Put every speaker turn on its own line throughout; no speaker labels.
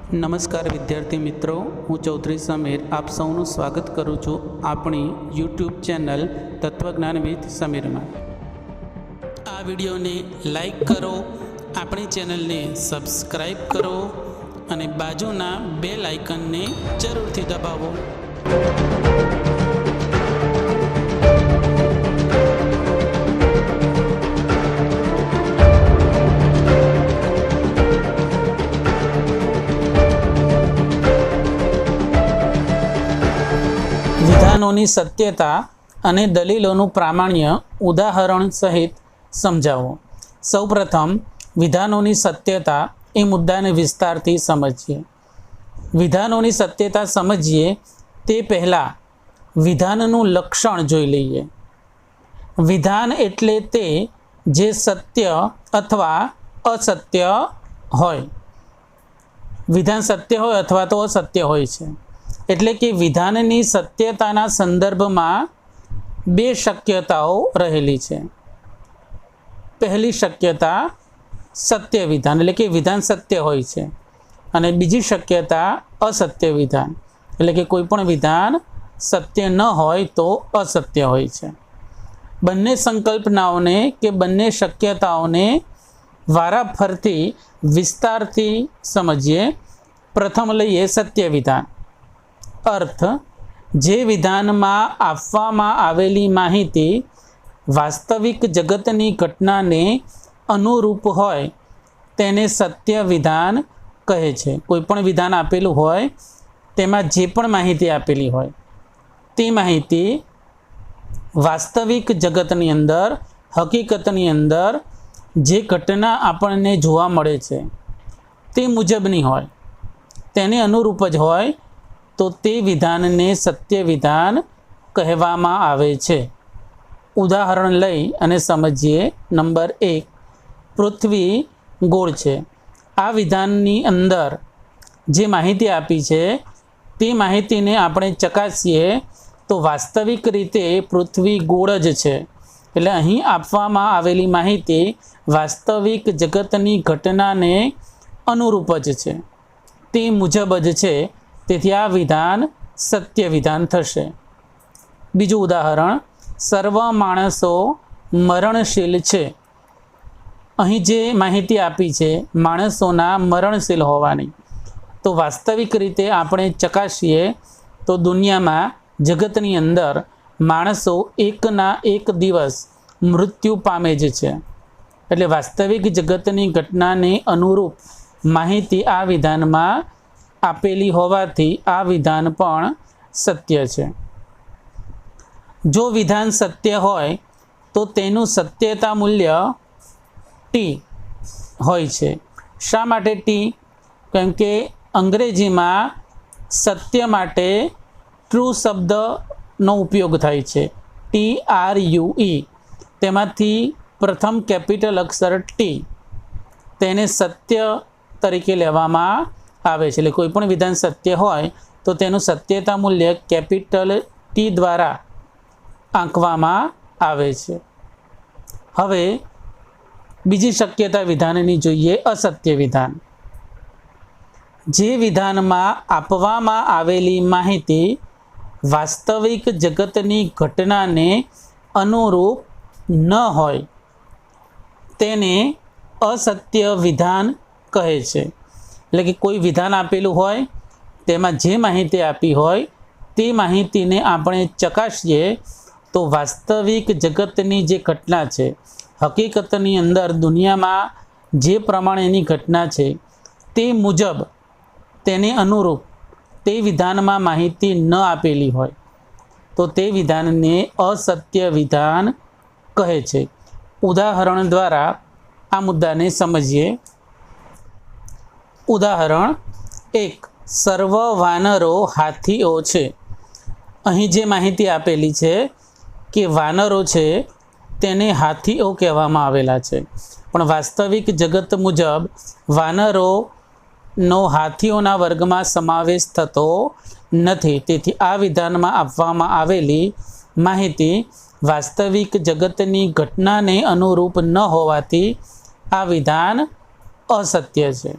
नमस्कार विद्यार्थी मित्रों, हूँ चौधरी समीर आप सौનું स्वागत करूँ છું આપણી यूट्यूब चैनल तत्वज्ञान विथ समीर में। आ विडियोने लाइक करो, अपनी चैनल ने सब्सक्राइब करो અને બાજુના બેલ આઇકનને જરૂરથી દબાવો। विधानों सत्यता अने दलीलों प्रामाण्य उदाहरण सहित समझावो। सौप्रथम विधानों सत्यता ए मुद्दा ने विस्तार थी समझिए। विधानों सत्यता समझिए ते पहला विधाननु लक्षण जोई लईए। विधान एटले ते जे सत्य अथवा असत्य होय। विधान सत्य होय अथवा तो असत्य होय छे। एटले कि विधाननी सत्यताना संदर्भमां बे शक्यताओ रहेली छे। पहली शक्यता सत्य विधान एटले कि विधान सत्य होय छे अने बीजी शक्यता असत्य विधान एटले कि कोईपण विधान सत्य न होय तो असत्य होय छे। बंने संकल्पनाओने के बंने शक्यताओने वाराफरती विस्तारथी समझिए। प्रथम लईए सत्य विधान। अर्थ जे विधान में आपवामां आवेली माहिती वास्तविक जगतनी घटना ने अनुरूप होय तेने सत्य विधान कहे छे। कोईपण विधान आपेलुं होय तेमां जे पण माहिती आपेली होय ते माहिती वास्तविक जगतनी अंदर हकीकतनी अंदर जे घटना आपणने जोवा मळे छे ते मुजबनी होय तेने अनुरूप ज होय तो ते विधान ने सत्य विधान कहेवामां आवे छे। उदाहरण लई अने समझिए। नंबर 1, पृथ्वी गोल छे। आ विधाननी अंदर जे माहिती आपी छे ते माहिती ने आपणे चकासीए तो वास्तविक रीते पृथ्वी गोल ज छे। एटले अहीं आपवामां आवेली माहिती वास्तविक जगतनी घटना ने अनुरूप ज छे, ते मुजब ज छे। तेथी आ विधान सत्य विधान थशे। बीजું उदाहरण, सर्व माणसो मरणशील छे। अहीं जे माहिती आपी छे माणसोना मरणशील होवानी, तो वास्तविक रीते आपणे चकासीए तो दुनियामां जगतनी अंदर माणसो एकना एक दिवस मृत्यु पामे ज छे। एटले वास्तविक जगतनी घटनाने अनुरूप माहिती आ विधानमां आपेली होवाथी आ विधान पण सत्य छे। जो विधान सत्य होय तो तेनु सत्यता मूल्य टी होय छे। शा माटे टी? केम के अंग्रेजी में सत्य माटे ट्रू शब्दनो उपयोग थाय छे, TRUE। तेमांथी प्रथम केपिटल अक्षर टी तेने सत्य तरीके लेवामां आवे छे। कोईपण विधान सत्य होय तो तेनुं सत्यता मूल्य केपिटल टी द्वारा आंकवामां आवे छे। हवे बीजी शक्यता विधाननी जोईए, असत्य विधान। जे विधान में आपवामां आवेली माहिती वास्तविक जगतनी घटना ने अनुरूप न होय तेने असत्य विधान कहे छे। એટલે કે કોઈ વિધાન આપેલું હોય તેમાં જે માહિતી આપી હોય તે માહિતીને આપણે ચકાસીએ તો વાસ્તવિક જગતની જે ઘટના છે, હકીકતની અંદર દુનિયામાં જે પ્રમાણેની ઘટના છે તે મુજબ તેને અનુરૂપ તે વિધાનમાં માહિતી ન આપેલી હોય તો તે વિધાનને અસત્ય વિધાન કહે છે। ઉદાહરણ દ્વારા આ મુદ્દાને સમજીએ। उदाहरण 1, सर्व वानरो हाथीओ छे। अहीं जे माहिती आपेली छे कि वानरो छे तेने हाथीओ कहेवामां आवेला छे, पण वास्तविक जगत मुजब वानरोनो हाथीओना वर्गमां समावेश थतो नथी। तेथी आ विधानमां आपवामां आवेली माहिती वास्तविक जगतनी घटनाने अनुरूप न होवाथी आ विधान असत्य छे।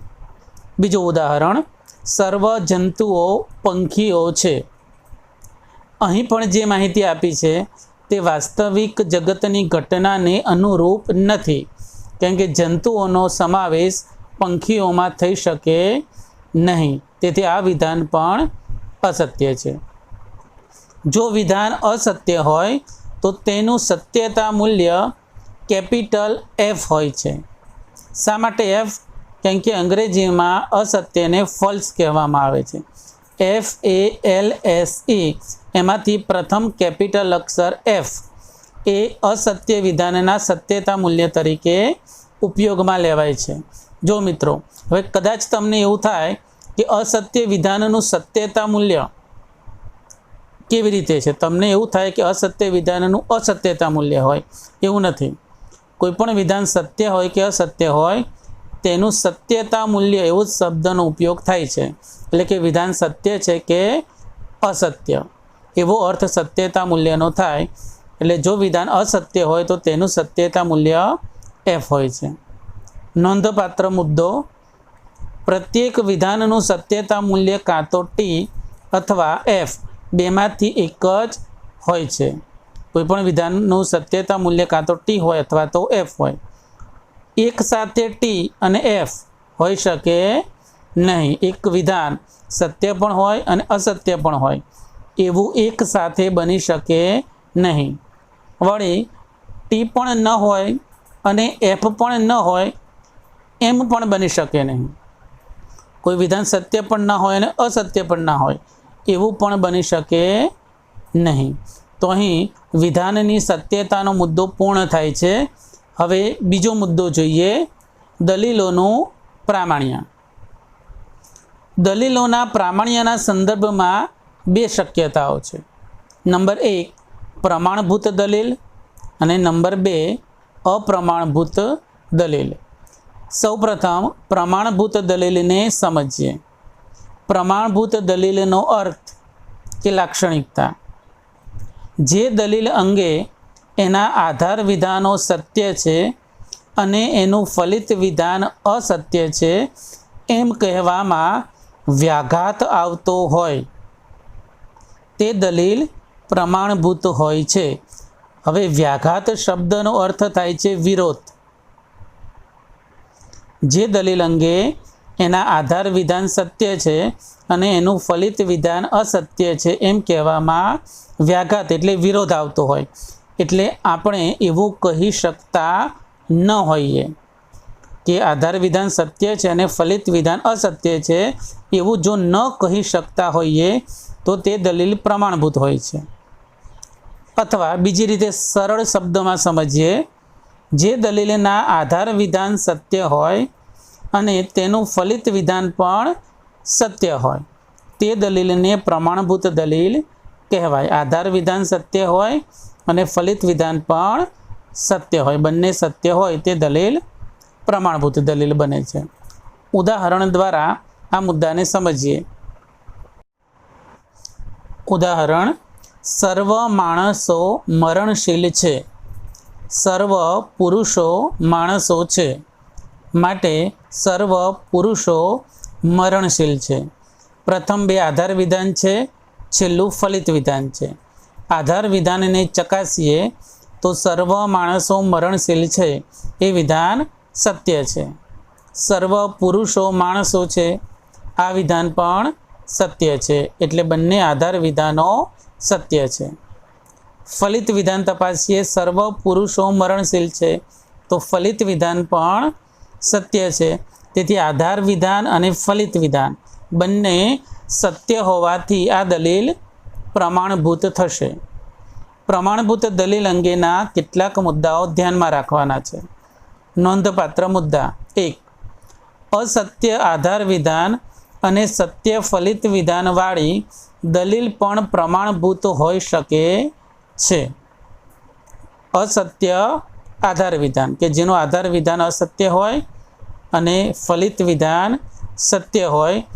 બીજું ઉદાહરણ, સર્વ જંતુઓ પંખીઓ છે. અહીં પણ જે માહિતી આપી છે તે વાસ્તવિક જગતની ઘટનાને અનુરૂપ નથી, કેમ કે જંતુઓનો સમાવેશ પંખીઓમાં થઈ શકે નહીં. તેથી આ વિધાન પણ અસત્ય છે. જો વિધાન અસત્ય હોય તો તેનું સત્યતા મૂલ્ય કેપિટલ F હોય છે. શા માટે F? કેમ કે અંગ્રેજીમાં અસત્યને ફોલ્સ કહેવામાં આવે છે. FALSE, એમાંથી પ્રથમ કેપિટલ અક્ષર F એ અસત્ય વિધાનના સત્યતા મૂલ્ય તરીકે ઉપયોગમાં લેવાય છે. જો મિત્રો, હવે કદાચ તમને એવું થાય કે અસત્ય વિધાનનું સત્યતા મૂલ્ય કેવી રીતે છે, તમને એવું થાય કે અસત્ય વિધાનનું અસત્યતા મૂલ્ય હોય. એવું નથી. કોઈ પણ વિધાન સત્ય હોય કે અસત્ય હોય, તેનું સત્યતા મૂલ્ય એવો જ શબ્દનો ઉપયોગ થાય છે. એટલે કે વિધાન સત્ય છે કે અસત્ય, એવો અર્થ સત્યતા મૂલ્યનો થાય. એટલે જો વિધાન અસત્ય હોય તો તેનું સત્યતા મૂલ્ય F હોય છે. નોંધપાત્ર મુદ્દો, પ્રત્યેક વિધાનનું સત્યતા મૂલ્ય કાં તો T અથવા F બેમાંથી એક જ હોય છે. કોઈપણ વિધાનનું સત્યતા મૂલ્ય કાં તો T હોય અથવા તો F હોય. એક સાથે T અને F હોઈ શકે નહીં. એક વિધાન સત્ય પણ હોય અને અસત્ય પણ હોય, એવું એક સાથે બની શકે નહીં. વળી T પણ ન હોય અને F પણ ન હોય એમ પણ બની શકે નહીં. કોઈ વિધાન સત્ય પણ ના હોય અને અસત્ય પણ ના હોય, એવું પણ બની શકે નહીં. તો અહીં વિધાનની સત્યતાનો મુદ્દો પૂર્ણ થાય છે. હવે બીજો મુદ્દો જોઈએ, દલીલોનું પ્રામાણ્ય. દલીલોના પ્રામાણ્યના સંદર્ભમાં બે શક્યતાઓ છે. નંબર 1 પ્રમાણભૂત દલીલ અને નંબર 2 અપ્રમાણભૂત દલીલ. સૌપ્રથમ પ્રમાણભૂત દલીલને સમજીએ. પ્રમાણભૂત દલીલનો અર્થ કે લાક્ષણિકતા. જે દલીલ અંગે એના આધાર વિધાનો સત્ય છે અને એનું ફલિત વિધાન અસત્ય છે એમ કહેવામાં વ્યાઘાત આવતો હોય તે દલીલ પ્રમાણભૂત હોય છે. હવે વ્યાઘાત શબ્દનો અર્થ થાય છે વિરોધ. જે દલીલ અંગે એના આધાર વિધાન સત્ય છે અને એનું ફલિત વિધાન અસત્ય છે એમ કહેવામાં વ્યાઘાત એટલે વિરોધ આવતો હોય. એટલે આપણે એવું કહી શકતા ન હોઈએ કે આધાર વિધાન સત્ય છે અને ફલિત વિધાન અસત્ય છે, એવું જો ન કહી શકતા હોઈએ તો તે દલીલ પ્રમાણભૂત હોય છે. અથવા બીજી રીતે સરળ શબ્દમાં સમજીએ, જે દલીલના આધાર વિધાન સત્ય હોય અને તેનું ફલિત વિધાન પણ સત્ય હોય તે દલીલને પ્રમાણભૂત દલીલ કહેવાય. આધાર વિધાન સત્ય હોય અને ફલિત વિધાન પણ સત્ય હોય, બંને સત્ય હોય તે દલીલ પ્રમાણભૂત દલીલ બને છે. ઉદાહરણ દ્વારા આ મુદ્દાને સમજીએ. ઉદાહરણ, સર્વ માણસો મરણશીલ છે. સર્વ પુરુષો માણસો છે, માટે સર્વ પુરુષો મરણશીલ છે. પ્રથમ બે આધાર વિધાન છે, છેલ્લું ફલિત વિધાન છે. આધાર વિધાનને ચકાસીએ તો સર્વ માણસો મરણશીલ છે એ વિધાન સત્ય છે. સર્વ પુરુષો માણસો છે, આ વિધાન પણ સત્ય છે. એટલે બંને આધાર વિધાનો સત્ય છે. ફલિત વિધાન તપાસીએ, સર્વ પુરુષો મરણશીલ છે, તો ફલિત વિધાન પણ સત્ય છે. તેથી આધાર વિધાન અને ફલિત વિધાન બંને સત્ય હોવાથી આ દલીલ પ્રમાણભૂત થશે. પ્રમાણભૂત દલીલ અંગેના કેટલાક મુદ્દાઓ ધ્યાનમાં રાખવાના છે. નોંધપાત્ર મુદ્દા: 1. અસત્ય આધાર વિધાન અને સત્ય ફલિત વિધાનવાળી દલીલ પણ પ્રમાણભૂત હોઈ શકે છે. અસત્ય આધાર વિધાન કે જેનું આધાર વિધાન અસત્ય હોય અને ફલિત વિધાન સત્ય હોય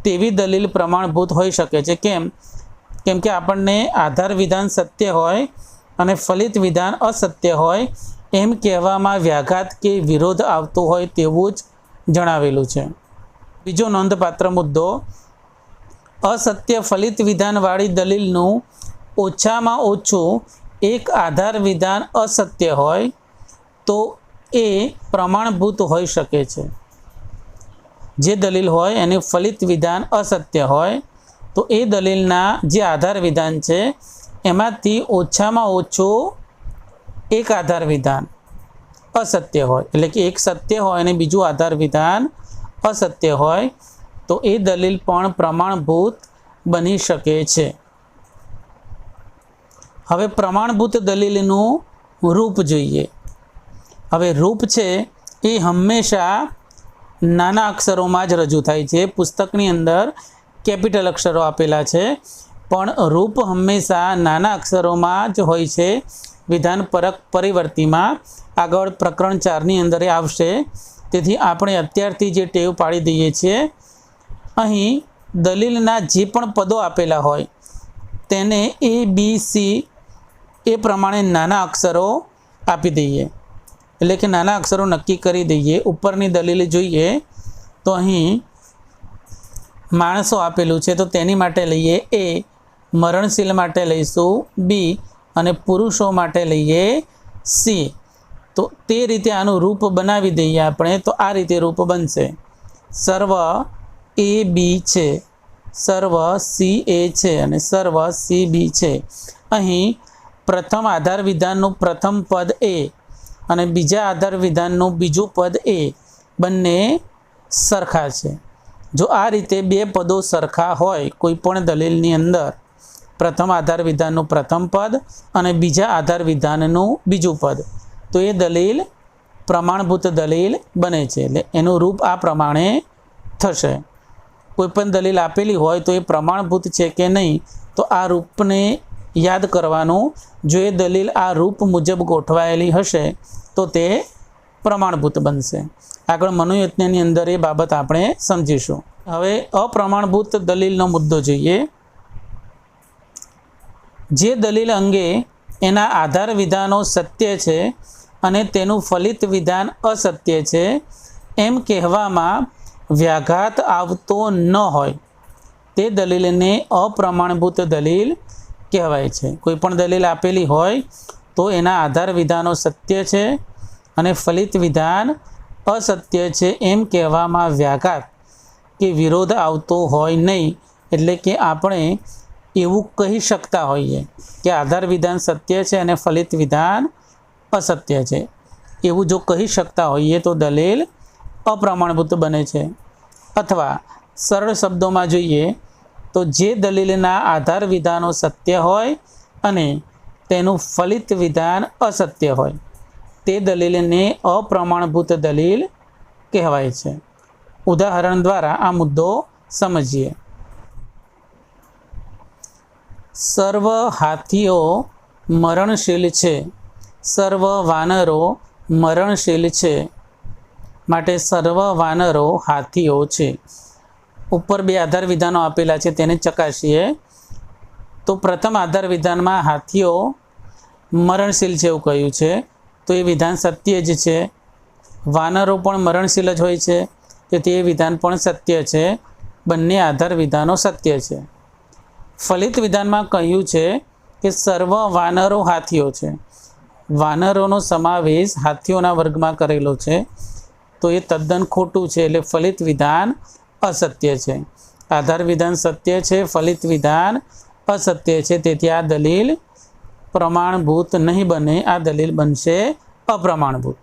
તેવી દલીલ પ્રમાણભૂત હોઈ શકે છે. કેમ કે આપણને આધાર વિધાન સત્ય હોય અને ફલિત વિધાન અસત્ય હોય એમ કહેવામાં વ્યાઘાત કે વિરોધ આવતો હોય તેવું જ જણાવેલું છે. બીજો નોંધપાત્ર મુદ્દો, અસત્ય ફલિત વિધાનવાળી દલીલનું ઓછામાં ઓછું એક આધાર વિધાન અસત્ય હોય તો એ પ્રમાણભૂત હોઈ શકે છે. જે દલીલ હોય એનું ફલિત વિધાન અસત્ય હોય તો એ દલીલના જે આધાર વિધાન છે એમાંથી ઓછામાં ઓછું એક આધાર વિધાન અસત્ય હોય, એટલે કે એક સત્ય હોય અને બીજું આધાર વિધાન અસત્ય હોય તો એ દલીલ પણ પ્રમાણભૂત બની શકે છે. હવે પ્રમાણભૂત દલીલનું રૂપ જોઈએ. હવે રૂપ છે એ હંમેશા નાના અક્ષરોમાં જ રજૂ થાય છે. પુસ્તકની અંદર કેપિટલ અક્ષરો આપેલા છે, પણ રૂપ હંમેશા નાના અક્ષરોમાં જ હોય છે. વિધાનપરક પરિવર્તિમાં આગળ પ્રકરણ 4ની અંદર આવશે. તેથી આપણે અત્યારથી જે ટેવ પાડી દઈએ છીએ, અહીં દલીલના જે પણ પદો આપેલા હોય તેને A, B, C એ પ્રમાણે નાના અક્ષરો આપી દઈએ, એટલે કે નાના અક્ષરો નક્કી કરી દઈએ. ઉપરની દલીલ જોઈએ તો અહીં માણસો આપેલું છે તો તેની માટે લઈએ A, મરણશીલ માટે લઈશું B અને પુરુષો માટે લઈએ C. તો તે રીતે આનું રૂપ બનાવી દઈએ આપણે, તો આ રીતે રૂપ બનશે. સર્વ A, B છે, સર્વ C, A છે અને સર્વ C, B છે. અહીં પ્રથમ આધાર વિધાનનું પ્રથમ પદ A અને બીજા આધાર વિધાનનું બીજું પદ A બંને સરખા છે. જો આ રીતે બે પદો સરખા હોય કોઈ પણ દલીલની અંદર, પ્રથમ આધાર વિધાનનું પ્રથમ પદ અને બીજા આધાર વિધાનનું બીજું પદ, તો એ દલીલ પ્રમાણભૂત દલીલ બને છે. એટલે એનું રૂપ આ પ્રમાણે થશે. કોઈ પણ દલીલ આપેલી હોય તો એ પ્રમાણભૂત છે કે નહીં, તો આ રૂપને યાદ કરવાનું. જો એ દલીલ આ રૂપ મુજબ ગોઠવાયેલી હશે તો તે પ્રમાણભૂત બનશે. આગળ મનોયજ્ઞની અંદર એ બાબત આપણે સમજીશું. હવે અપ્રમાણભૂત દલીલનો મુદ્દો જોઈએ. જે દલીલ અંગે એના આધાર વિધાનો સત્ય છે અને તેનું ફલિત વિધાન અસત્ય છે એમ કહેવામાં વ્યાઘાત આવતો ન હોય તે દલીલને અપ્રમાણભૂત દલીલ કહેવાય છે. કોઈ પણ દલીલ આપેલી હોય તો એના આધાર વિધાનો સત્ય છે અને ફલિત વિધાન અસત્ય છે એમ કહેવામાં વ્યાઘાત કે વિરોધ આવતો હોય નહીં. એટલે કે આપણે એવું કહી શકતા હોઈએ કે આધાર વિધાન સત્ય છે અને ફલિત વિધાન અસત્ય છે, એવું જો કહી શકતા હોઈએ તો દલીલ અપ્રમાણભૂત બને છે. અથવા સરળ શબ્દોમાં જોઈએ તો જે દલીલના આધાર વિધાનો સત્ય હોય અને તેનું ફલિત વિધાન અસત્ય હોય તે દલીલને અપ્રમાણભૂત દલીલ કહેવાય છે. ઉદાહરણ દ્વારા આ મુદ્દો સમજીએ. સર્વ હાથીઓ મરણશીલ છે, સર્વ વાનરો મરણશીલ છે, માટે સર્વ વાનરો હાથીઓ છે. ઉપર બે આધાર વિધાનો આપેલા છે તેને ચકાસીએ. તો પ્રથમ આધાર વિધાનમાં હાથીઓ મરણશીલ છે એવું કહ્યું છે, તો એ વિધાન સત્ય જ છે. વાનરો પણ મરણશીલ જ હોય છે, તેથી એ વિધાન પણ સત્ય છે. બંને આધાર વિધાનો સત્ય છે. ફલિત વિધાનમાં કહ્યું છે કે સર્વ વાનરો હાથીઓ છે. વાનરોનો સમાવેશ હાથીઓના વર્ગમાં કરેલો છે, તો એ તદ્દન ખોટું છે. એટલે ફલિત વિધાન અસત્ય છે. આધાર વિધાન સત્ય છે, ફલિત વિધાન અસત્ય છે, તેથી આ દલીલ પ્રમાણભૂત નહીં બને. આ દલીલ બનશે અપ્રમાણભૂત.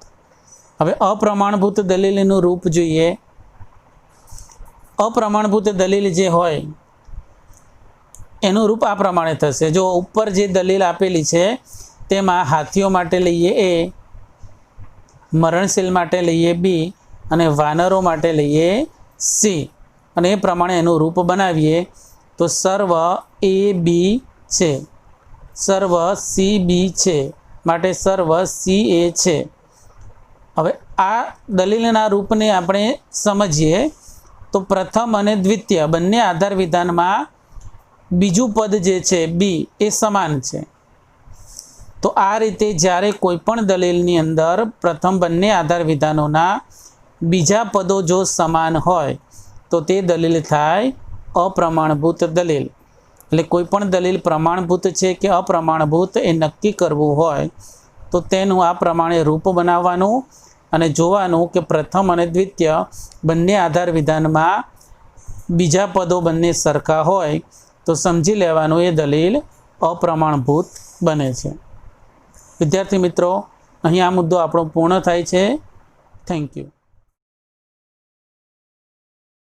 હવે અપ્રમાણભૂત દલીલનું રૂપ જોઈએ. અપ્રમાણભૂત દલીલ જે હોય એનું રૂપ આ પ્રમાણે થશે. જો ઉપર જે દલીલ આપેલી છે તેમાં હાથીઓ માટે લઈએ A, મરણશીલ માટે લઈએ B અને વાનરો માટે લઈએ C, અને એ પ્રમાણે એનું રૂપ બનાવીએ તો સર્વ A, B છે, સર્વ C, B છે, માટે સર્વ C, A છે. હવે આ દલીલના રૂપને આપણે સમજીએ તો પ્રથમ અને દ્વિતીય બંને આધાર વિધાનમાં બીજું પદ જે છે B એ સમાન છે. તો આ રીતે જ્યારે કોઈ પણ દલીલની અંદર પ્રથમ બંને આધાર વિધાનોના બીજા પદો જો સમાન હોય તો તે દલીલ થાય અપ્રમાણભૂત દલીલ। એટલે કોઈ પણ દલીલ પ્રમાણભૂત છે કે અપ્રમાણભૂત એ નક્કી કરવું હોય તો તેનું આ પ્રમાણે રૂપ બનાવવાનું અને જોવાનું કે પ્રથમ અને દ્વિતીય બંને આધાર વિધાનમાં બીજા પદો બંને સરખા હોય તો સમજી લેવાનું એ દલીલ અપ્રમાણભૂત બને છે। વિદ્યાર્થી મિત્રો, અહીં આ મુદ્દો આપણો પૂર્ણ થાય છે। Thank you.